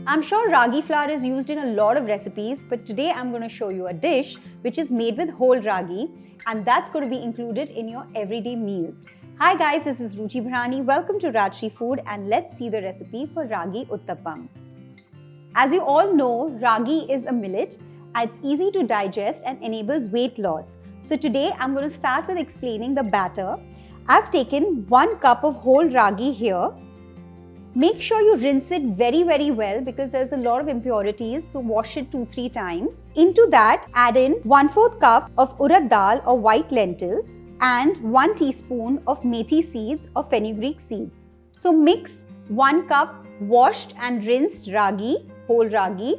I'm sure ragi flour is used in a lot of recipes, but today I'm going to show you a dish which is made with whole ragi, and that's going to be included in your everyday meals. Hi guys, this is Ruchi Bharani. Welcome to Rajshri Food, and let's see the recipe for Ragi Uttapam. As you all know, ragi is a millet. It's easy to digest and enables weight loss. So today I'm going to start with explaining the batter. I've taken 1 cup of whole ragi here. Make sure you rinse it very well because there's a lot of impurities, so wash it 2-3 times. Into that, add in 1/4 cup of urad dal or white lentils and 1 teaspoon of methi seeds or fenugreek seeds. So mix 1 cup washed and rinsed ragi, whole ragi,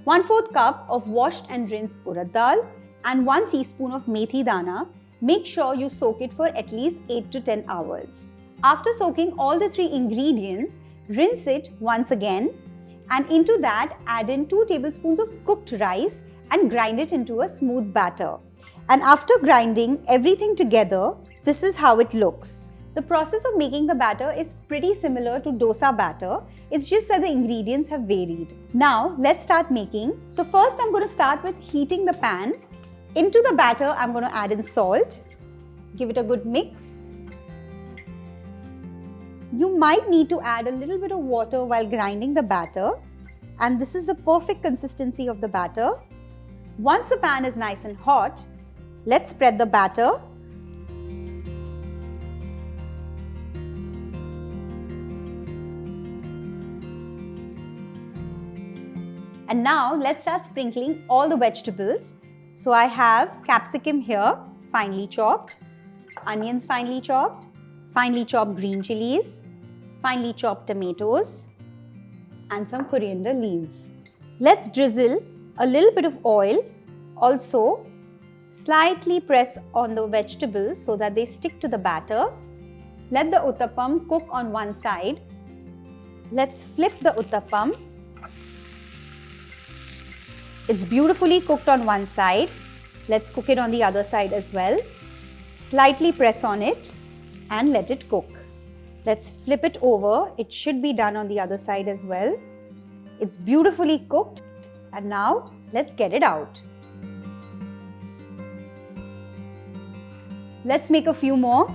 1/4 cup of washed and rinsed urad dal and 1 teaspoon of methi dana. Make sure you soak it for at least 8 to 10 hours. After soaking all the 3 ingredients, rinse it once again, and into that add in 2 tablespoons of cooked rice and grind it into a smooth batter. And after grinding everything together, this is how it looks. The process of making the batter is pretty similar to dosa batter. It's just that the ingredients have varied. Now let's start making. So first I'm going to start with heating the pan. Into the batter I'm going to add in salt. Give it a good mix. You might need to add a little bit of water while grinding the batter, and this is the perfect consistency of the batter. Once the pan is nice and hot, let's spread the batter. And now let's start sprinkling all the vegetables. So I have capsicum here, finely chopped, onions finely chopped green chillies, finely chopped tomatoes, and some coriander leaves. Let's drizzle a little bit of oil. Also, slightly press on the vegetables so that they stick to the batter. Let the uttappam cook on one side. Let's flip the uttappam. It's beautifully cooked on one side. Let's cook it on the other side as well. Slightly press on it and let it cook. Let's flip it over. It should be done on the other side as well. It's beautifully cooked, and now let's get it out. Let's make a few more.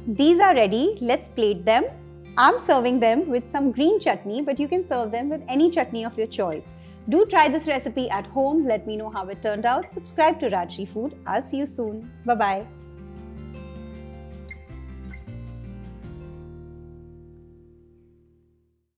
These are ready. Let's plate them. I'm serving them with some green chutney, but you can serve them with any chutney of your choice. Do try this recipe at home. Let me know how it turned out. Subscribe to Rajshri Food. I'll see you soon. Bye-bye.